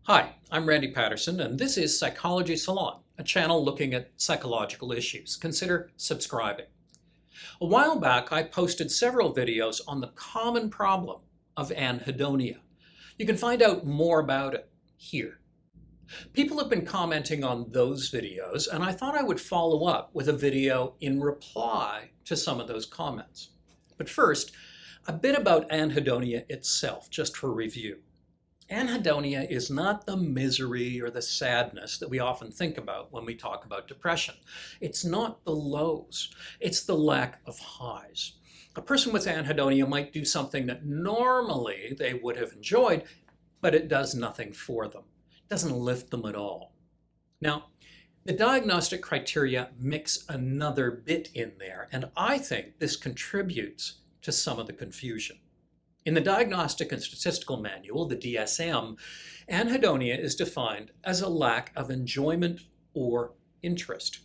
Hi, I'm Randy Patterson, and this is Psychology Salon, a channel looking at psychological issues. Consider subscribing. A while back, I posted several videos on the common problem of anhedonia. You can find out more about it here. People have been commenting on those videos, and I thought I would follow up with a video in reply to some of those comments. But first, a bit about anhedonia itself, just for review. Anhedonia is not the misery or the sadness that we often think about when we talk about depression. It's not the lows, it's the lack of highs. A person with anhedonia might do something that normally they would have enjoyed, but it does nothing for them. It doesn't lift them at all. Now, the diagnostic criteria mix another bit in there, and I think this contributes to some of the confusion. In the Diagnostic and Statistical Manual, the DSM, anhedonia is defined as a lack of enjoyment or interest.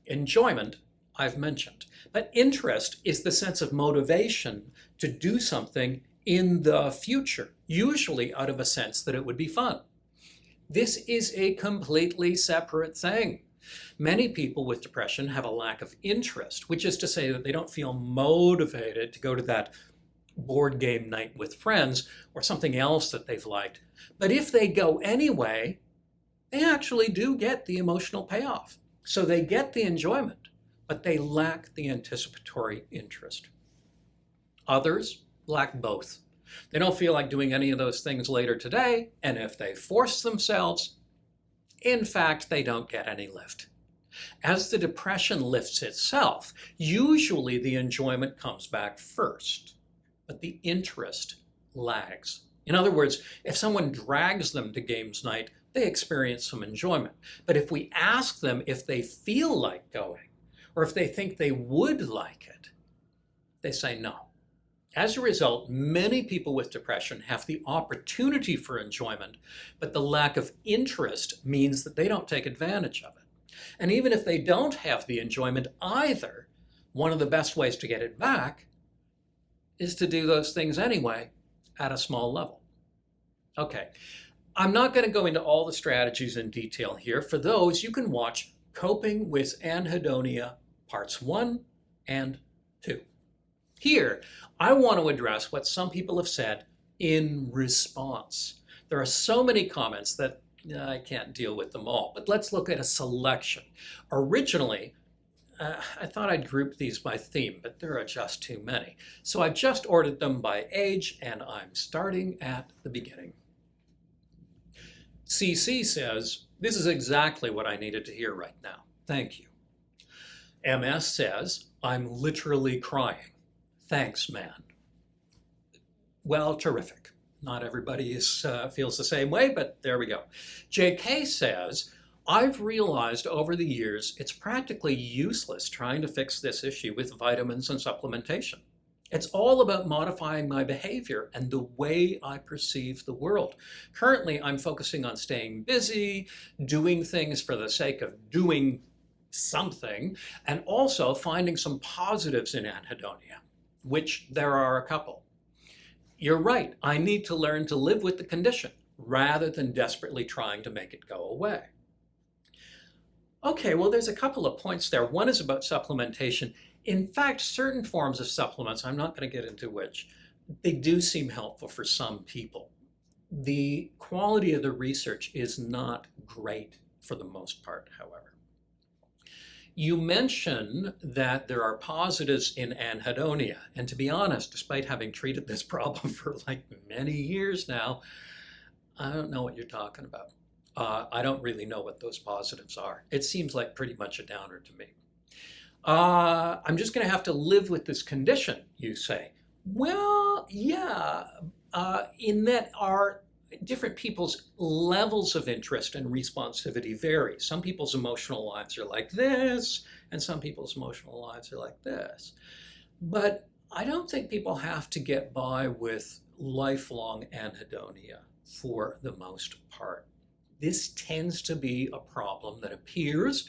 Enjoyment, I've mentioned, but interest is the sense of motivation to do something in the future, usually out of a sense that it would be fun. This is a completely separate thing. Many people with depression have a lack of interest, which is to say that they don't feel motivated to go to that board game night with friends or something else that they've liked. But if they go anyway, they actually do get the emotional payoff. So they get the enjoyment, but they lack the anticipatory interest. Others lack both. They don't feel like doing any of those things later today, and if they force themselves, in fact, they don't get any lift. As the depression lifts itself, usually the enjoyment comes back first, but the interest lags. In other words, if someone drags them to games night, they experience some enjoyment. But if we ask them if they feel like going, or if they think they would like it, they say no. As a result, many people with depression have the opportunity for enjoyment, but the lack of interest means that they don't take advantage of it. And even if they don't have the enjoyment either, one of the best ways to get it back is to do those things anyway at a small level. Okay, I'm not going to go into all the strategies in detail here. For those, you can watch Coping with Anhedonia Parts 1 and 2. Here, I want to address what some people have said in response. There are so many comments that I can't deal with them all, but let's look at a selection. Originally, I thought I'd group these by theme, but there are just too many. So I've just ordered them by age, and I'm starting at the beginning. CC says, "This is exactly what I needed to hear right now. Thank you." MS says, "I'm literally crying. Thanks, man." Well, terrific. Not everybody feels the same way, but there we go. JK says, "I've realized over the years it's practically useless trying to fix this issue with vitamins and supplementation. It's all about modifying my behavior and the way I perceive the world. Currently, I'm focusing on staying busy, doing things for the sake of doing something, and also finding some positives in anhedonia, which there are a couple. You're right, I need to learn to live with the condition rather than desperately trying to make it go away." Okay, well, there's a couple of points there. One is about supplementation. In fact, certain forms of supplements, I'm not going to get into which, they do seem helpful for some people. The quality of the research is not great for the most part, however. You mention that there are positives in anhedonia, and to be honest, despite having treated this problem for like many years now, I don't know what you're talking about. I don't really know what those positives are. It seems like pretty much a downer to me. I'm just going to have to live with this condition, you say. Well, yeah, in that our different people's levels of interest and responsivity vary. Some people's emotional lives are like this, and some people's emotional lives are like this. But I don't think people have to get by with lifelong anhedonia for the most part. This tends to be a problem that appears,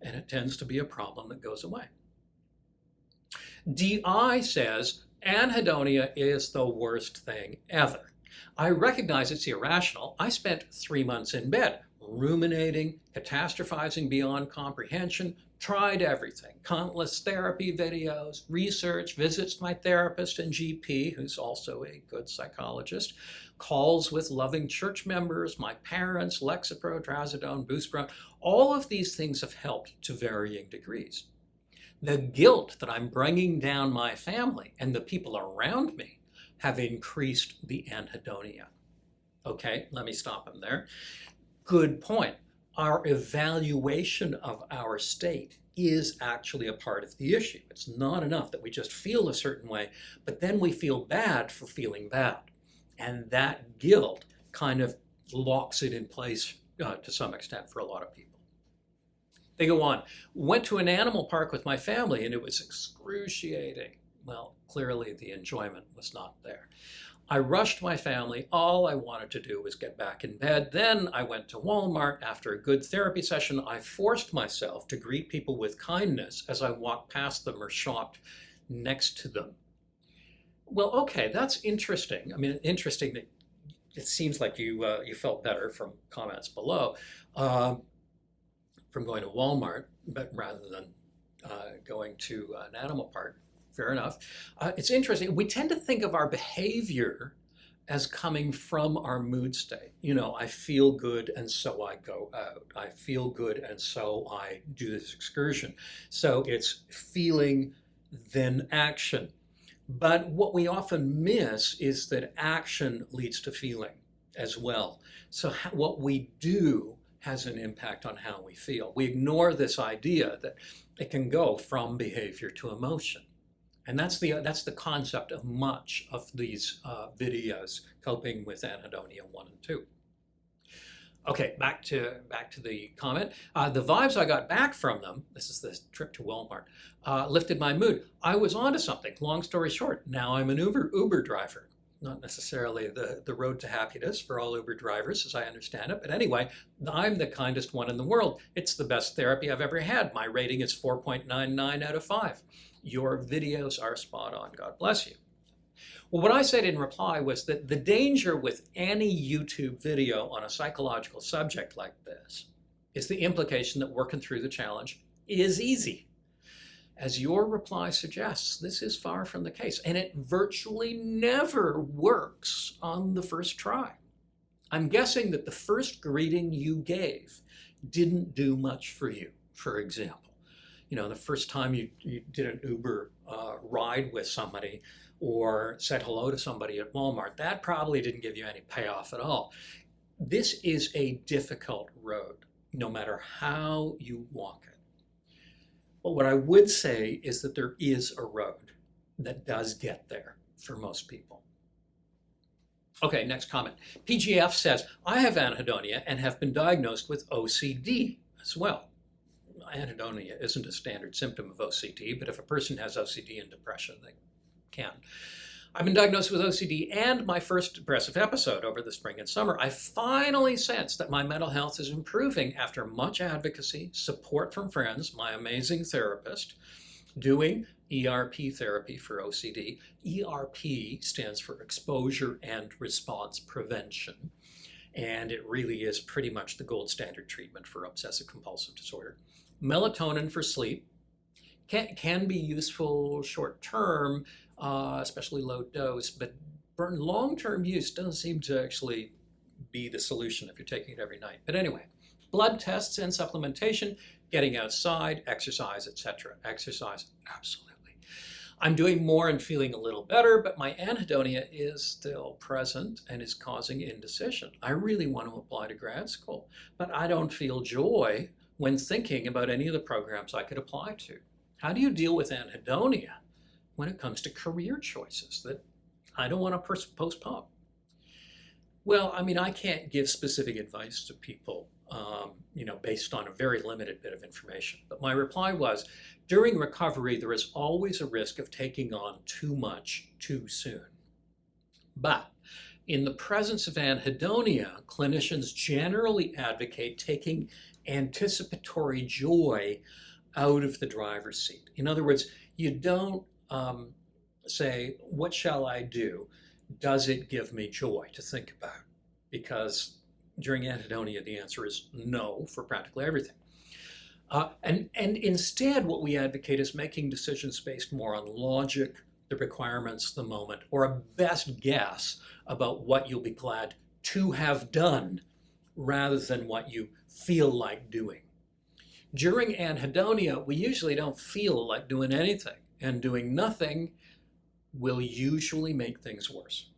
and it tends to be a problem that goes away. DI says, "Anhedonia is the worst thing ever. I recognize it's irrational. I spent 3 months in bed, ruminating, catastrophizing beyond comprehension, tried everything. Countless therapy videos, research, visits to my therapist and GP, who's also a good psychologist, calls with loving church members, my parents, Lexapro, Trazodone, Buspirone. All of these things have helped to varying degrees. The guilt that I'm bringing down my family and the people around me have increased the anhedonia. Okay, let me stop him there. Good point. Our evaluation of our state is actually a part of the issue. It's not enough that we just feel a certain way, but then we feel bad for feeling bad. And that guilt kind of locks it in place to some extent for a lot of people. They go on, went to an animal park with my family and it was excruciating. Well, clearly the enjoyment was not there. I rushed my family. All I wanted to do was get back in bed. Then I went to Walmart. After a good therapy session, I forced myself to greet people with kindness as I walked past them or shopped next to them. Well, okay, that's interesting. I mean, interesting that it seems like you felt better from comments below. From going to Walmart, but rather than going to an animal park. Fair enough. It's interesting. We tend to think of our behavior as coming from our mood state. You know, I feel good and so I go out. I feel good and so I do this excursion. So it's feeling, then action. But what we often miss is that action leads to feeling as well. So what we do has an impact on how we feel. We ignore this idea that it can go from behavior to emotion. And that's the concept of much of these videos, coping with anhedonia 1 and 2. Okay, back to the comment. The vibes I got back from them, this is the trip to Walmart, lifted my mood. I was onto something. Long story short, now I'm an Uber driver. Not necessarily the road to happiness for all Uber drivers, as I understand it. But anyway, I'm the kindest one in the world. It's the best therapy I've ever had. My rating is 4.99 out of 5. Your videos are spot on. God bless you. Well, what I said in reply was that the danger with any YouTube video on a psychological subject like this is the implication that working through the challenge is easy. As your reply suggests, this is far from the case, and it virtually never works on the first try. I'm guessing that the first greeting you gave didn't do much for you, for example. You know, the first time you did an Uber ride with somebody or said hello to somebody at Walmart, that probably didn't give you any payoff at all. This is a difficult road, no matter how you walk it. But what I would say is that there is a road that does get there for most people. Okay, next comment. PGF says, I have anhedonia and have been diagnosed with OCD as well. Anhedonia isn't a standard symptom of OCD, but if a person has OCD and depression, they can. I've been diagnosed with OCD and my first depressive episode over the spring and summer. I finally sense that my mental health is improving after much advocacy, support from friends, my amazing therapist, doing ERP therapy for OCD. ERP stands for exposure and response prevention, and it really is pretty much the gold standard treatment for obsessive compulsive disorder. Melatonin for sleep can be useful short term, especially low dose, but long-term use doesn't seem to actually be the solution if you're taking it every night. But anyway, blood tests and supplementation, getting outside, exercise, etc. Exercise, absolutely. I'm doing more and feeling a little better, but my anhedonia is still present and is causing indecision. I really want to apply to grad school, but I don't feel joy when thinking about any of the programs I could apply to. How do you deal with anhedonia when it comes to career choices that I don't want to postpone? Well, I mean, I can't give specific advice to people, based on a very limited bit of information. But my reply was, during recovery, there is always a risk of taking on too much too soon. But in the presence of anhedonia, clinicians generally advocate taking anticipatory joy out of the driver's seat. In other words, you don't say, what shall I do? Does it give me joy to think about? Because during anhedonia, the answer is no for practically everything. And instead, what we advocate is making decisions based more on logic, the requirements, the moment, or a best guess about what you'll be glad to have done rather than what you feel like doing. During anhedonia, we usually don't feel like doing anything, and doing nothing will usually make things worse.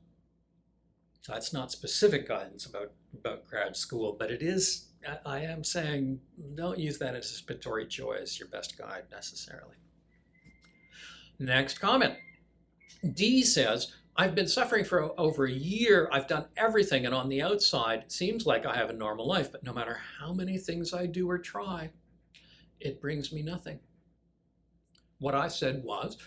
So that's not specific guidance about grad school, but it is, I am saying, don't use that anticipatory joy as your best guide necessarily. Next comment. D says, I've been suffering for over a year. I've done everything, and on the outside, it seems like I have a normal life, but no matter how many things I do or try, it brings me nothing. What I said was,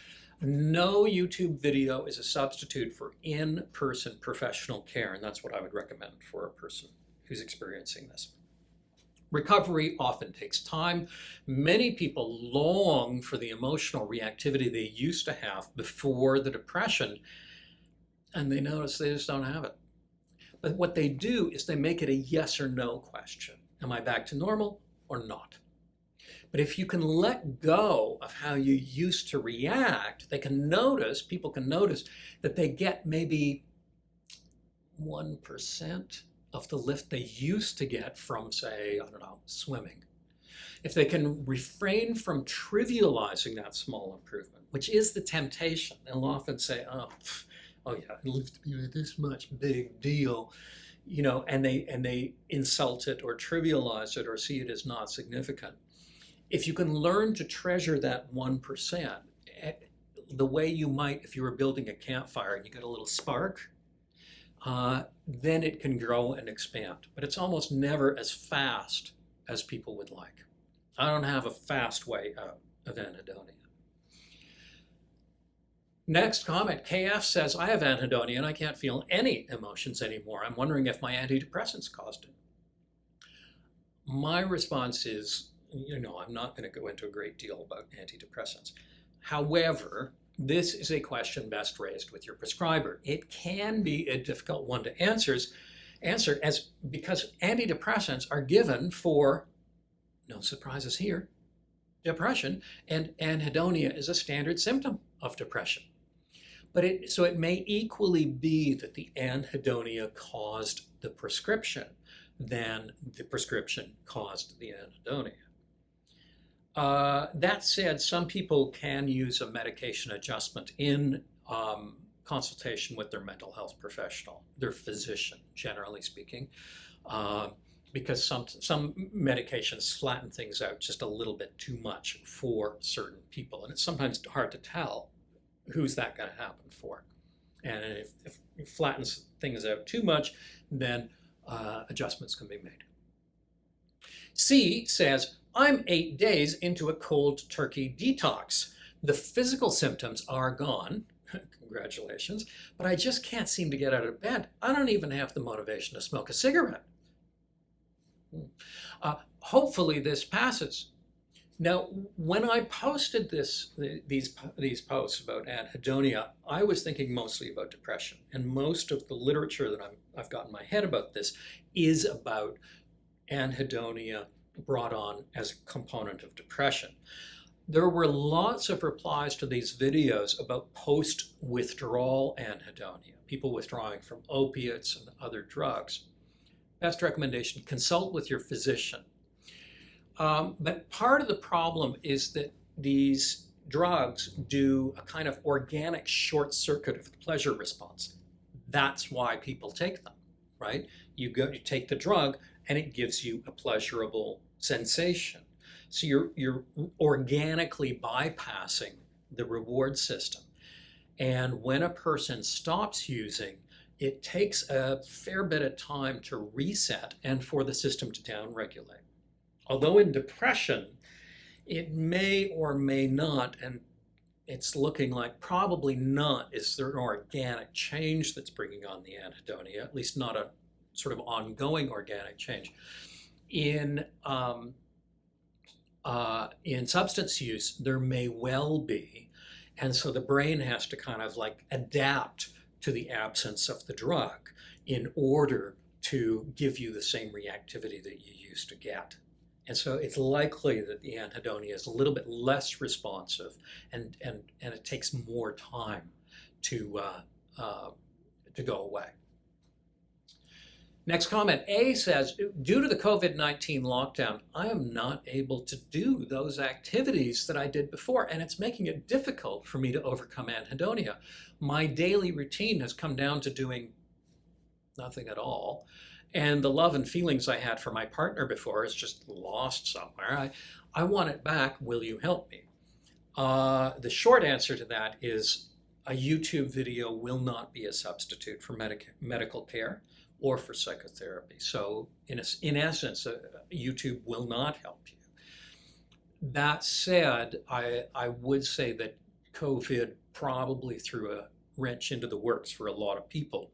no YouTube video is a substitute for in-person professional care, and that's what I would recommend for a person who's experiencing this. Recovery often takes time. Many people long for the emotional reactivity they used to have before the depression, and they notice they just don't have it. But what they do is they make it a yes or no question. Am I back to normal or not? But if you can let go of how you used to react, people can notice that they get maybe 1% of the lift they used to get from, say, I don't know, swimming. If they can refrain from trivializing that small improvement, which is the temptation, they'll often say, oh yeah, it looks to be this much big deal, and they insult it or trivialize it or see it as not significant. If you can learn to treasure that 1%, the way you might if you were building a campfire and you get a little spark, then it can grow and expand. But it's almost never as fast as people would like. I don't have a fast way out of anhedonia. Next comment, KF says, I have anhedonia and I can't feel any emotions anymore. I'm wondering if my antidepressants caused it. My response is, I'm not going to go into a great deal about antidepressants. However, this is a question best raised with your prescriber. It can be a difficult one to answer because antidepressants are given for, no surprises here, depression, and anhedonia is a standard symptom of depression. So it may equally be that the anhedonia caused the prescription than the prescription caused the anhedonia. That said, some people can use a medication adjustment in consultation with their mental health professional, their physician, generally speaking, because some medications flatten things out just a little bit too much for certain people. And it's sometimes hard to tell who's that going to happen for. And if it flattens things out too much, then adjustments can be made. C says, I'm 8 days into a cold turkey detox. The physical symptoms are gone, congratulations, but I just can't seem to get out of bed. I don't even have the motivation to smoke a cigarette. Hopefully this passes. Now, when I posted these posts about anhedonia, I was thinking mostly about depression, and most of the literature that I've got in my head about this is about anhedonia brought on as a component of depression. There were lots of replies to these videos about post-withdrawal anhedonia, people withdrawing from opiates and other drugs. Best recommendation, consult with your physician. But part of the problem is that these drugs do a kind of organic short circuit of the pleasure response. That's why people take them, right? You take the drug and it gives you a pleasurable sensation. So you're organically bypassing the reward system. And when a person stops using, it takes a fair bit of time to reset and for the system to downregulate. Although in depression, it may or may not, and it's looking like probably not, is there an organic change that's bringing on the anhedonia, at least not a sort of ongoing organic change. In substance use, there may well be, and so the brain has to kind of like adapt to the absence of the drug in order to give you the same reactivity that you used to get. And so it's likely that the anhedonia is a little bit less responsive, and it takes more time to go away. Next comment, A says, due to the COVID-19 lockdown, I am not able to do those activities that I did before, and it's making it difficult for me to overcome anhedonia. My daily routine has come down to doing nothing at all, and the love and feelings I had for my partner before is just lost somewhere. I want it back. Will you help me? The short answer to that is a YouTube video will not be a substitute for medical care or for psychotherapy. So in essence, YouTube will not help you. That said, I would say that COVID probably threw a wrench into the works for a lot of people,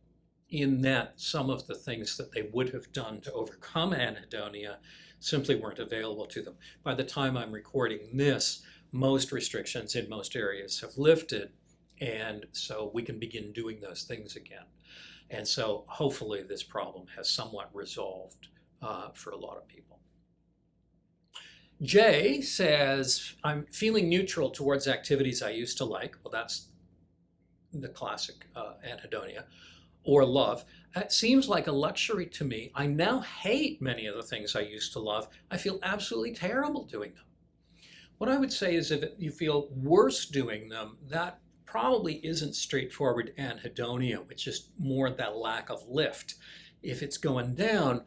in that some of the things that they would have done to overcome anhedonia simply weren't available to them. By the time I'm recording this, most restrictions in most areas have lifted, and so we can begin doing those things again. And so hopefully this problem has somewhat resolved for a lot of people. Jay says, I'm feeling neutral towards activities I used to like. Well, that's the classic anhedonia. Or love. It seems like a luxury to me. I now hate many of the things I used to love. I feel absolutely terrible doing them. What I would say is if you feel worse doing them, that probably isn't straightforward anhedonia, which is more that lack of lift. If it's going down,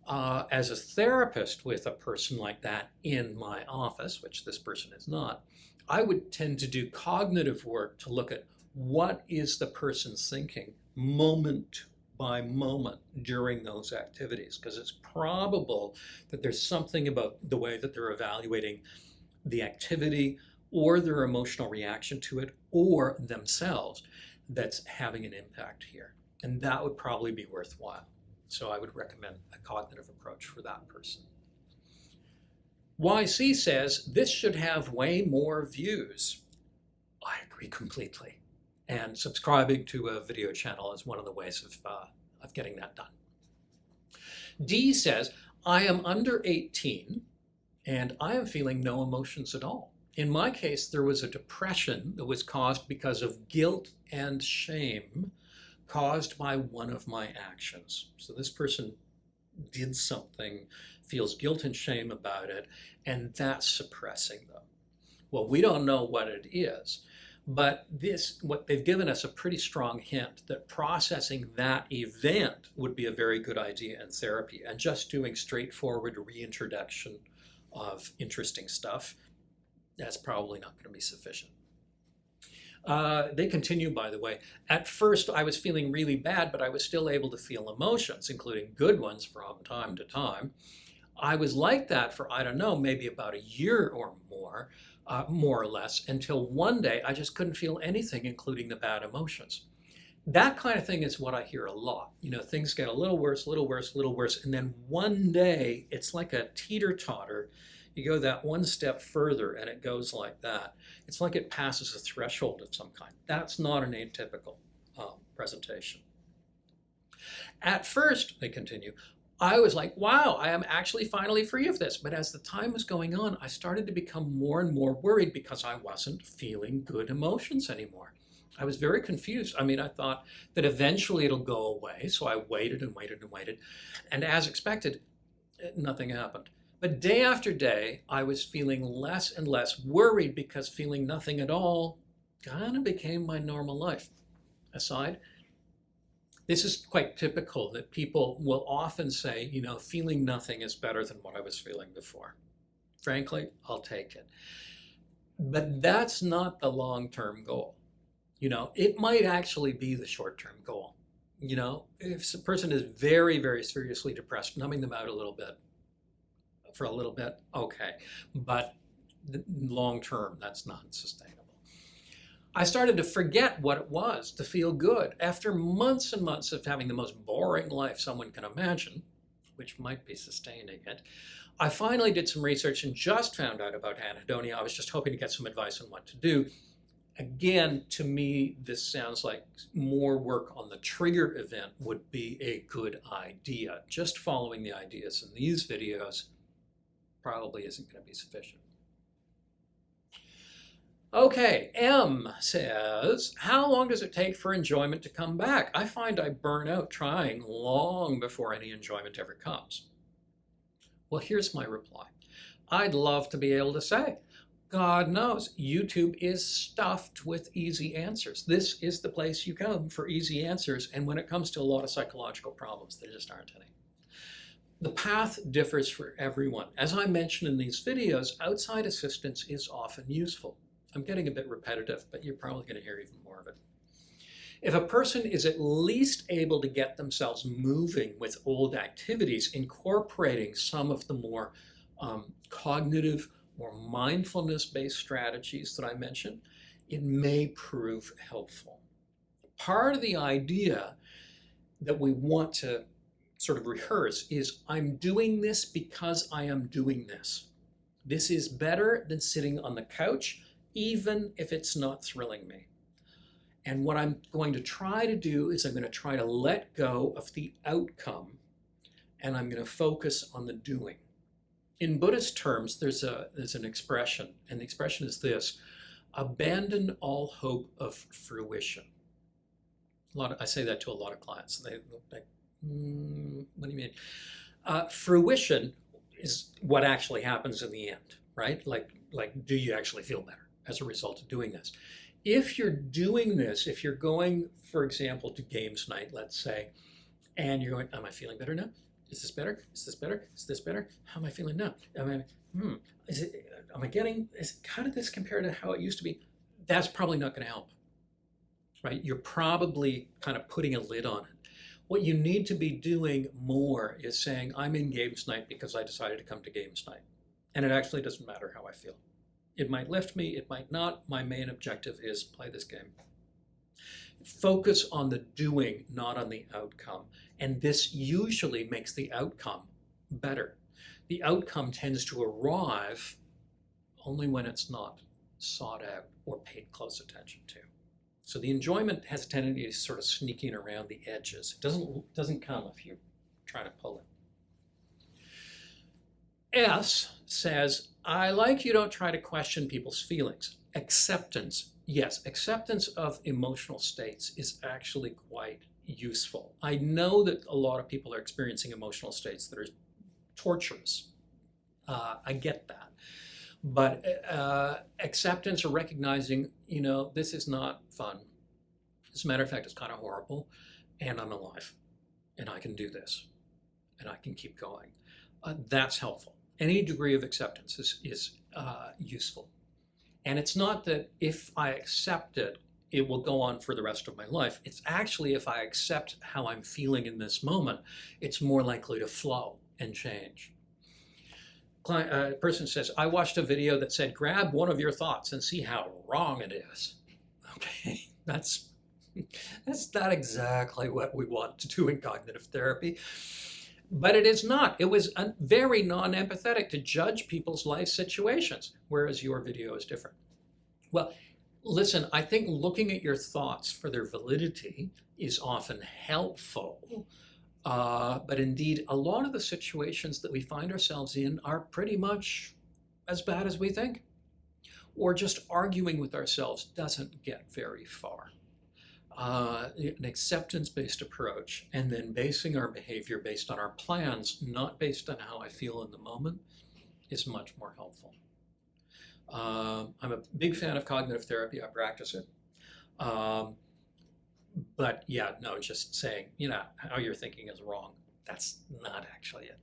as a therapist with a person like that in my office, which this person is not, I would tend to do cognitive work to look at what is the person thinking moment by moment during those activities, because it's probable that there's something about the way that they're evaluating the activity or their emotional reaction to it or themselves that's having an impact here. And that would probably be worthwhile. So I would recommend a cognitive approach for that person. YC says, this should have way more views. I agree completely. And subscribing to a video channel is one of the ways of getting that done. D says, I am under 18 and I am feeling no emotions at all. In my case, there was a depression that was caused because of guilt and shame caused by one of my actions. So this person did something, feels guilt and shame about it, and that's suppressing them. Well, we don't know what it is. But what they've given us a pretty strong hint that processing that event would be a very good idea in therapy, and just doing straightforward reintroduction of interesting stuff, that's probably not going to be sufficient. They continue, by the way. At first, I was feeling really bad, but I was still able to feel emotions, including good ones from time to time. I was like that for, I don't know, maybe about a year or more or less, until one day I just couldn't feel anything, including the bad emotions. That kind of thing is what I hear a lot. You know, things get a little worse, and then one day it's like a teeter-totter. You go that one step further and it goes like that. It's like it passes a threshold of some kind. That's not an atypical presentation. At first, they continue, I was like, wow, I am actually finally free of this. But as the time was going on, I started to become more and more worried because I wasn't feeling good emotions anymore. I was very confused. I mean, I thought that eventually it'll go away. So I waited and waited and waited. And as expected, nothing happened. But day after day, I was feeling less and less worried because feeling nothing at all kind of became my normal life. Aside, this is quite typical that people will often say, you know, feeling nothing is better than what I was feeling before. Frankly, I'll take it. But that's not the long-term goal. You know, it might actually be the short-term goal. You know, if a person is very, very seriously depressed, numbing them out a little bit for a little bit, okay. But long-term, that's not sustainable. I started to forget what it was to feel good. After months and months of having the most boring life someone can imagine, which might be sustaining it, I finally did some research and just found out about anhedonia. I was just hoping to get some advice on what to do. Again, to me, this sounds like more work on the trigger event would be a good idea. Just following the ideas in these videos probably isn't going to be sufficient. Okay, M says, how long does it take for enjoyment to come back? I find I burn out trying long before any enjoyment ever comes. Well, here's my reply. I'd love to be able to say, God knows, YouTube is stuffed with easy answers. This is the place you come for easy answers, and when it comes to a lot of psychological problems, there just aren't any. The path differs for everyone. As I mentioned in these videos, outside assistance is often useful. I'm getting a bit repetitive, but you're probably going to hear even more of it. If a person is at least able to get themselves moving with old activities, incorporating some of the more cognitive or mindfulness-based strategies that I mentioned, it may prove helpful. Part of the idea that we want to sort of rehearse is, I'm doing this because I am doing this. This is better than sitting on the couch, even if it's not thrilling me. And what I'm going to try to do is I'm going to try to let go of the outcome, and I'm going to focus on the doing. In Buddhist terms, there's an expression, and the expression is this: abandon all hope of fruition. I say that to a lot of clients. They look like, what do you mean? Fruition is what actually happens in the end, right? Like, do you actually feel better as a result of doing this? If you're doing this, if you're going, for example, to games night, let's say, and you're going, am I feeling better now? Is this better? Is this better? Is this better? How am I feeling now? How did this compare to how it used to be? That's probably not going to help, right? You're probably kind of putting a lid on it. What you need to be doing more is saying, I'm in games night because I decided to come to games night. And it actually doesn't matter how I feel. It might lift me, it might not. My main objective is play this game. Focus on the doing, not on the outcome. And this usually makes the outcome better. The outcome tends to arrive only when it's not sought out or paid close attention to. So the enjoyment has a tendency to sort of sneaking around the edges. It doesn't come if you're trying to pull it. S says, I like you don't try to question people's feelings. Acceptance. Yes, acceptance of emotional states is actually quite useful. I know that a lot of people are experiencing emotional states that are torturous. I get that. But acceptance or recognizing, this is not fun. As a matter of fact, it's kind of horrible, and I'm alive, and I can do this, and I can keep going. That's helpful. Any degree of acceptance is useful. And it's not that if I accept it, it will go on for the rest of my life. It's actually, if I accept how I'm feeling in this moment, it's more likely to flow and change. Person says, I watched a video that said, grab one of your thoughts and see how wrong it is. Okay, that's not exactly what we want to do in cognitive therapy. But it is not. It was very non-empathetic to judge people's life situations, whereas your video is different. Well, listen, I think looking at your thoughts for their validity is often helpful. But indeed, a lot of the situations that we find ourselves in are pretty much as bad as we think. Or just arguing with ourselves doesn't get very far. An acceptance-based approach, and then basing our behavior based on our plans, not based on how I feel in the moment, is much more helpful. I'm a big fan of cognitive therapy. I practice it. But yeah, no, just saying, how you're thinking is wrong. That's not actually it.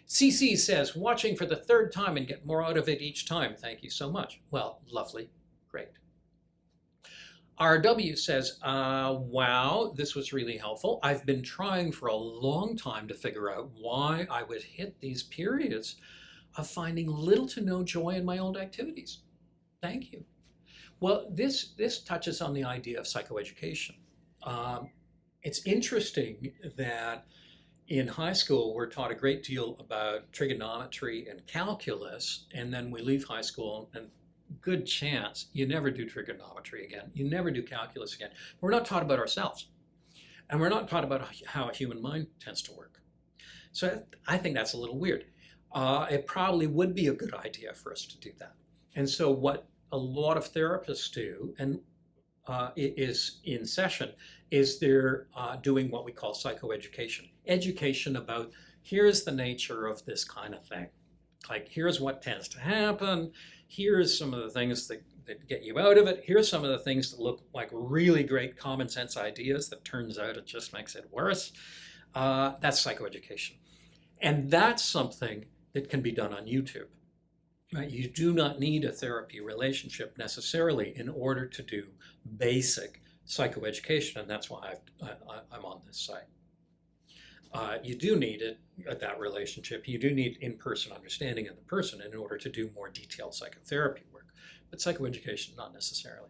CC says, watching for the third time and get more out of it each time. Thank you so much. Well, lovely. Great. RW says, wow, this was really helpful. I've been trying for a long time to figure out why I would hit these periods of finding little to no joy in my old activities. Thank you. Well, this touches on the idea of psychoeducation. It's interesting that in high school, we're taught a great deal about trigonometry and calculus, and then we leave high school and good chance you never do trigonometry again. You never do calculus again. We're not taught about ourselves. And we're not taught about how a human mind tends to work. So I think that's a little weird. It probably would be a good idea for us to do that. And so what a lot of therapists do, and is in session, is they're doing what we call psychoeducation. Education about here's the nature of this kind of thing. Like here's what tends to happen, here's some of the things that get you out of it, here's some of the things that look like really great common sense ideas that turns out it just makes it worse. That's psychoeducation. And that's something that can be done on YouTube. Right? You do not need a therapy relationship necessarily in order to do basic psychoeducation, and that's why I'm on this site. You do need that relationship. You do need in-person understanding of the person in order to do more detailed psychotherapy work, but psychoeducation, not necessarily.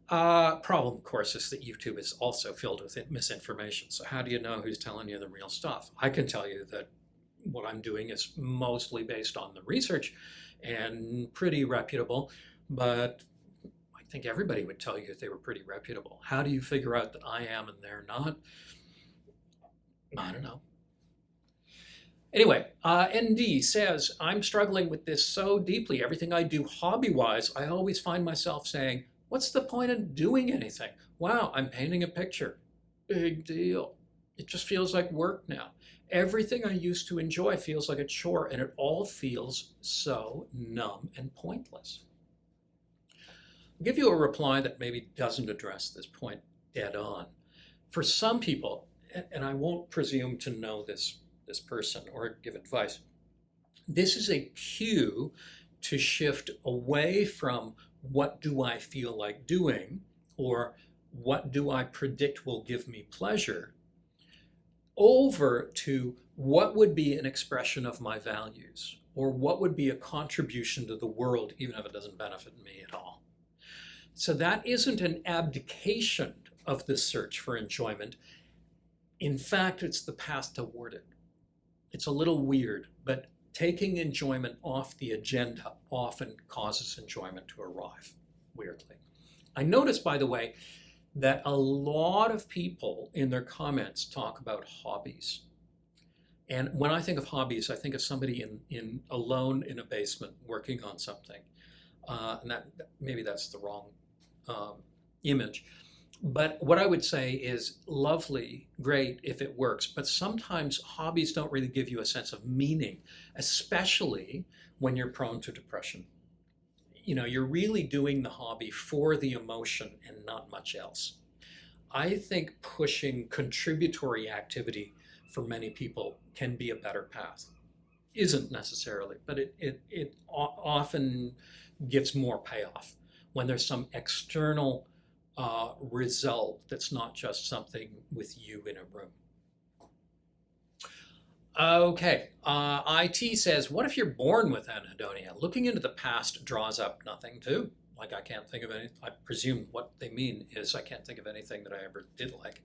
Problem, of course, is that YouTube is also filled with misinformation. So how do you know who's telling you the real stuff? I can tell you that what I'm doing is mostly based on the research and pretty reputable, but I think everybody would tell you if they were pretty reputable. How do you figure out that I am and they're not? I don't know. Anyway, ND says, I'm struggling with this so deeply. Everything I do hobby-wise, I always find myself saying, what's the point of doing anything? Wow, I'm painting a picture. Big deal. It just feels like work now. Everything I used to enjoy feels like a chore, and it all feels so numb and pointless. I'll give you a reply that maybe doesn't address this point dead on. For some people, and I won't presume to know this person or give advice, this is a cue to shift away from what do I feel like doing or what do I predict will give me pleasure over to what would be an expression of my values or what would be a contribution to the world even if it doesn't benefit me at all. So that isn't an abdication of the search for enjoyment. In fact, it's the path toward it. It's a little weird, but taking enjoyment off the agenda often causes enjoyment to arrive, weirdly. I noticed, by the way, that a lot of people in their comments talk about hobbies. And when I think of hobbies, I think of somebody alone in a basement working on something. And maybe that's the wrong image. But what I would say is lovely, great if it works, but sometimes hobbies don't really give you a sense of meaning, especially when you're prone to depression. You know, you're really doing the hobby for the emotion and not much else. I think pushing contributory activity for many people can be a better path. Isn't necessarily, but it often gives more payoff when there's some external result that's not just something with you in a room. Okay, IT says, what if you're born with anhedonia? Looking into the past draws up nothing too. Like I can't think of any, I presume what they mean is I can't think of anything that I ever did like.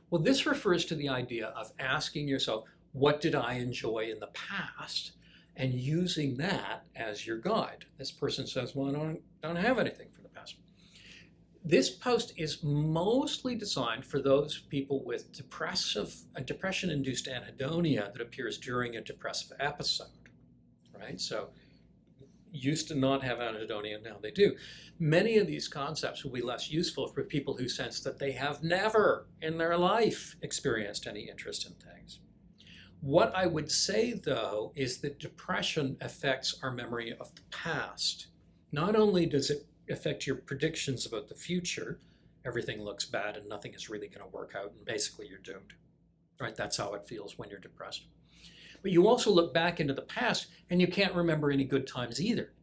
Well, this refers to the idea of asking yourself, what did I enjoy in the past? And using that as your guide. This person says, well, I don't have anything from the past. This post is mostly designed for those people with depression-induced anhedonia that appears during a depressive episode, right? So used to not have anhedonia, now they do. Many of these concepts will be less useful for people who sense that they have never in their life experienced any interest in things. What I would say, though, is that depression affects our memory of the past. Not only does it affect your predictions about the future, everything looks bad and nothing is really going to work out and basically you're doomed, right? That's how it feels when you're depressed. But you also look back into the past and you can't remember any good times either.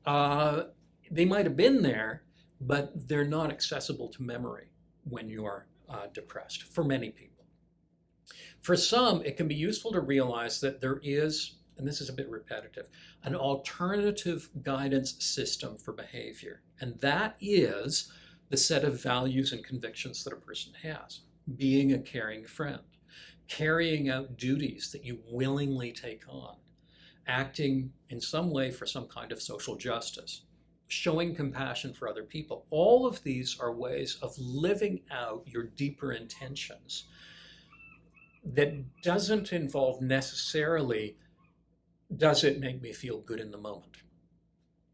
They might have been there, but they're not accessible to memory when you're depressed, for many people. For some, it can be useful to realize that there is, and this is a bit repetitive, an alternative guidance system for behavior. And that is the set of values and convictions that a person has. Being a caring friend, carrying out duties that you willingly take on, acting in some way for some kind of social justice, showing compassion for other people. All of these are ways of living out your deeper intentions that doesn't involve necessarily, does it make me feel good in the moment?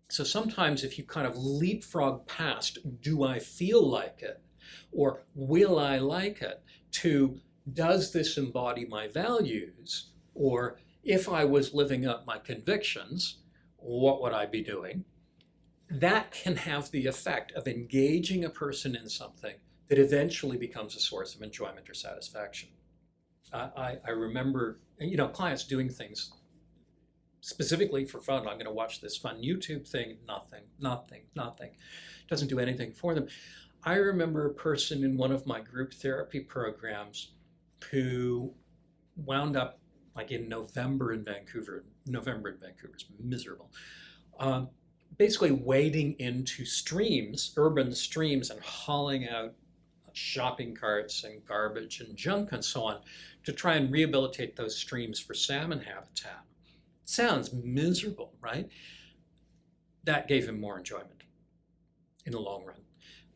So sometimes if you kind of leapfrog past, do I feel like it? Or will I like it? To, does this embody my values? Or if I was living up my convictions, what would I be doing? That can have the effect of engaging a person in something that eventually becomes a source of enjoyment or satisfaction. I remember, clients doing things specifically for fun. I'm going to watch this fun YouTube thing. Nothing. Doesn't do anything for them. I remember a person in one of my group therapy programs who wound up like in November in Vancouver. November in Vancouver is miserable. Basically wading into streams, urban streams, and hauling out shopping carts and garbage and junk and so on to try and rehabilitate those streams for salmon habitat. Sounds miserable, right? That gave him more enjoyment in the long run.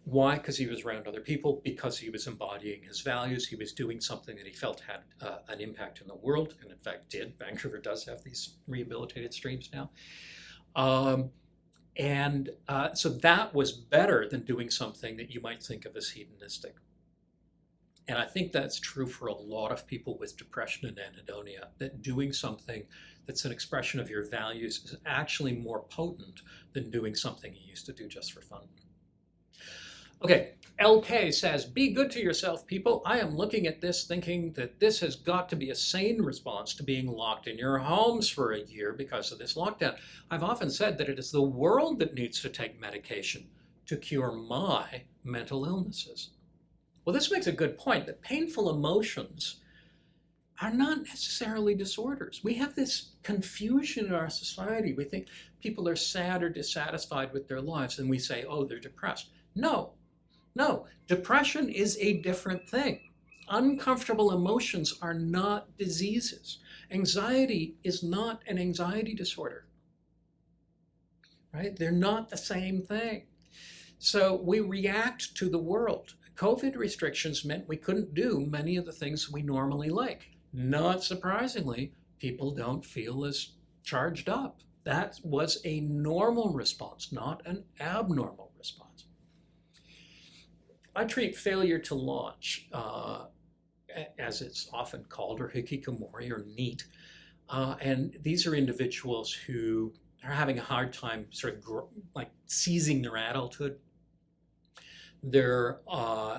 Why? Because he was around other people, because he was embodying his values, he was doing something that he felt had an impact in the world, and in fact did. Vancouver does have these rehabilitated streams now. So that was better than doing something that you might think of as hedonistic. And I think that's true for a lot of people with depression and anhedonia, that doing something that's an expression of your values is actually more potent than doing something you used to do just for fun. Okay, LK says, be good to yourself, people. I am looking at this thinking that this has got to be a sane response to being locked in your homes for a year because of this lockdown. I've often said that it is the world that needs to take medication to cure my mental illnesses. Well, this makes a good point that painful emotions are not necessarily disorders. We have this confusion in our society. We think people are sad or dissatisfied with their lives, and we say, oh, they're depressed. No, depression is a different thing. Uncomfortable emotions are not diseases. Anxiety is not an anxiety disorder, right? They're not the same thing. So we react to the world. COVID restrictions meant we couldn't do many of the things we normally like. Not surprisingly, people don't feel as charged up. That was a normal response, not an abnormal response. I treat failure to launch, as it's often called, or hikikomori, or NEAT. And these are individuals who are having a hard time sort of seizing their adulthood. They're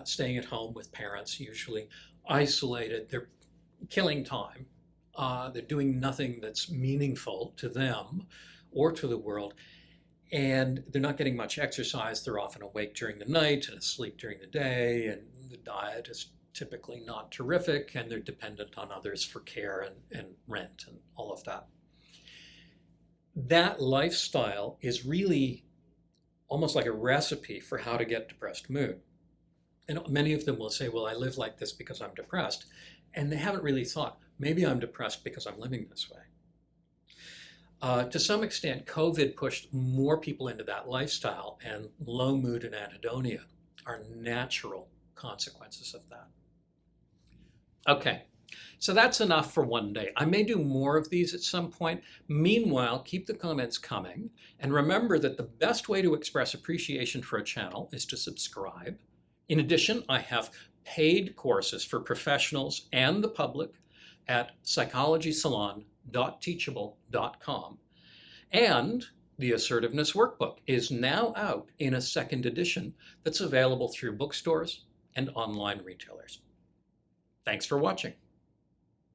staying at home with parents, usually isolated. They're killing time. They're doing nothing that's meaningful to them or to the world. And they're not getting much exercise. They're often awake during the night and asleep during the day. And the diet is typically not terrific. And they're dependent on others for care and rent and all of that. That lifestyle is really almost like a recipe for how to get depressed mood. And many of them will say, well, I live like this because I'm depressed. And they haven't really thought, maybe I'm depressed because I'm living this way. To some extent, COVID pushed more people into that lifestyle, and low mood and anhedonia are natural consequences of that. Okay, so that's enough for one day. I may do more of these at some point. Meanwhile, keep the comments coming, and remember that the best way to express appreciation for a channel is to subscribe. In addition, I have paid courses for professionals and the public at psychologysalon.teachable.com. And the Assertiveness Workbook is now out in a second edition that's available through bookstores and online retailers. Thanks for watching.